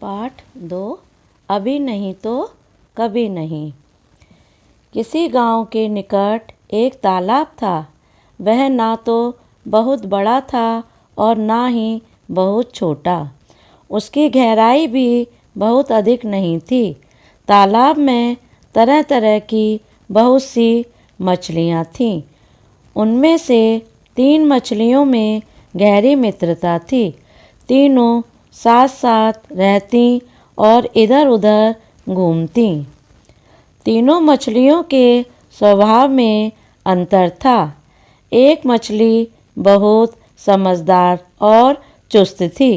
पाठ 2 अभी नहीं तो कभी नहीं। किसी गांव के निकट एक तालाब था। वह ना तो बहुत बड़ा था और ना ही बहुत छोटा। उसकी गहराई भी बहुत अधिक नहीं थी। तालाब में तरह तरह की बहुत सी मछलियाँ थीं। उनमें से 3 मछलियों में गहरी मित्रता थी। तीनों साथ साथ रहती और इधर उधर घूमती। तीनों मछलियों के स्वभाव में अंतर था। एक मछली बहुत समझदार और चुस्त थी।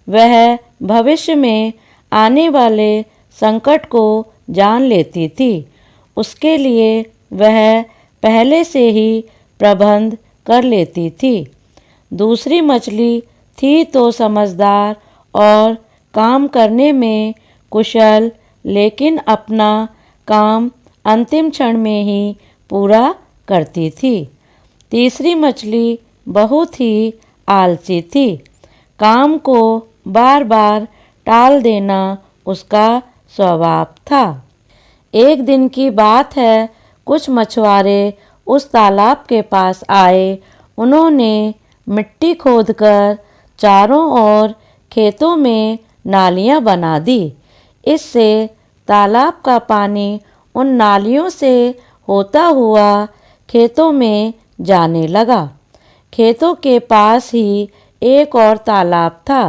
वह भविष्य में आने वाले संकट को जान लेती थी। उसके लिए वह पहले से ही प्रबंध कर लेती थी। दूसरी मछली थी तो समझदार और काम करने में कुशल, लेकिन अपना काम अंतिम क्षण में ही पूरा करती थी। तीसरी मछली बहुत ही आलसी थी। काम को बार बार टाल देना उसका स्वभाव था। एक दिन की बात है, कुछ मछुआरे उस तालाब के पास आए। उन्होंने मिट्टी खोदकर चारों ओर खेतों में नालियां बना दी। इससे तालाब का पानी उन नालियों से होता हुआ खेतों में जाने लगा। खेतों के पास ही एक और तालाब था।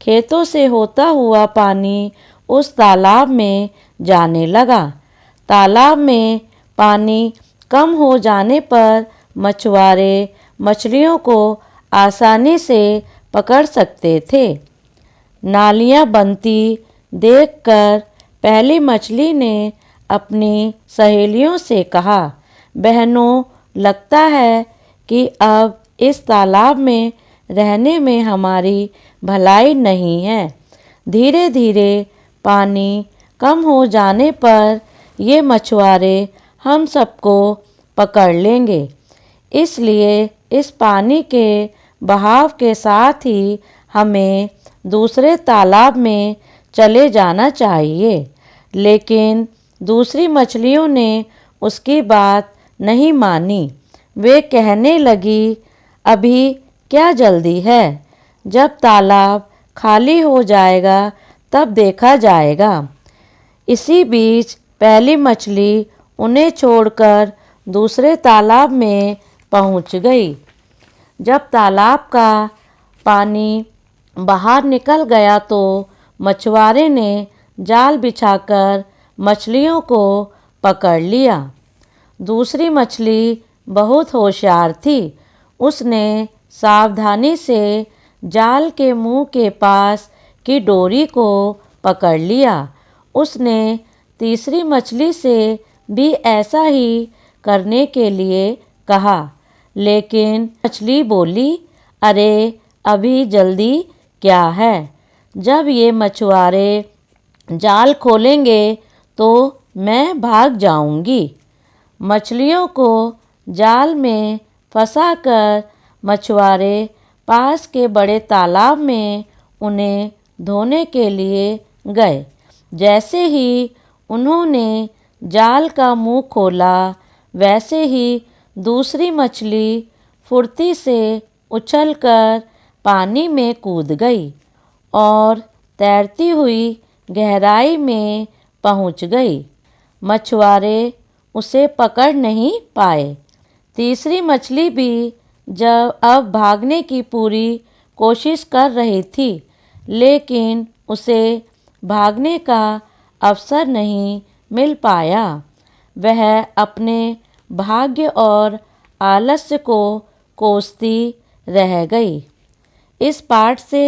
खेतों से होता हुआ पानी उस तालाब में जाने लगा। तालाब में पानी कम हो जाने पर मछुआरे मछलियों को आसानी से पकड़ सकते थे। नालियां बनती देखकर पहली मछली ने अपनी सहेलियों से कहा, बहनों, लगता है कि अब इस तालाब में रहने में हमारी भलाई नहीं है। धीरे धीरे पानी कम हो जाने पर ये मछुआरे हम सबको पकड़ लेंगे। इसलिए इस पानी के बहाव के साथ ही हमें दूसरे तालाब में चले जाना चाहिए। लेकिन दूसरी मछलियों ने उसकी बात नहीं मानी। वे कहने लगी, अभी क्या जल्दी है? जब तालाब खाली हो जाएगा तब देखा जाएगा। इसी बीच पहली मछली उन्हें छोड़कर दूसरे तालाब में पहुंच गई। जब तालाब का पानी बाहर निकल गया तो मछुआरे ने जाल बिछाकर मछलियों को पकड़ लिया। दूसरी मछली बहुत होशियार थी। उसने सावधानी से जाल के मुंह के पास की डोरी को पकड़ लिया। उसने तीसरी मछली से भी ऐसा ही करने के लिए कहा, लेकिन मछली बोली, अरे अभी जल्दी क्या है? जब ये मछुआरे जाल खोलेंगे तो मैं भाग जाऊंगी। मछलियों को जाल में फंसाकर मछुआरे पास के बड़े तालाब में उन्हें धोने के लिए गए। जैसे ही उन्होंने जाल का मुंह खोला, वैसे ही दूसरी मछली फुर्ती से उछलकर पानी में कूद गई और तैरती हुई गहराई में पहुंच गई। मछुआरे उसे पकड़ नहीं पाए। तीसरी मछली भी जब अब भागने की पूरी कोशिश कर रही थी, लेकिन उसे भागने का अवसर नहीं मिल पाया। वह अपने भाग्य और आलस्य को कोसती रह गई। इस पाठ से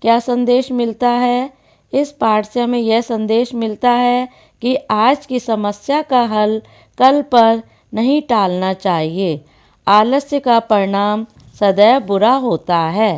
क्या संदेश मिलता है? इस पाठ से हमें यह संदेश मिलता है कि आज की समस्या का हल कल पर नहीं टालना चाहिए। आलस्य का परिणाम सदैव बुरा होता है।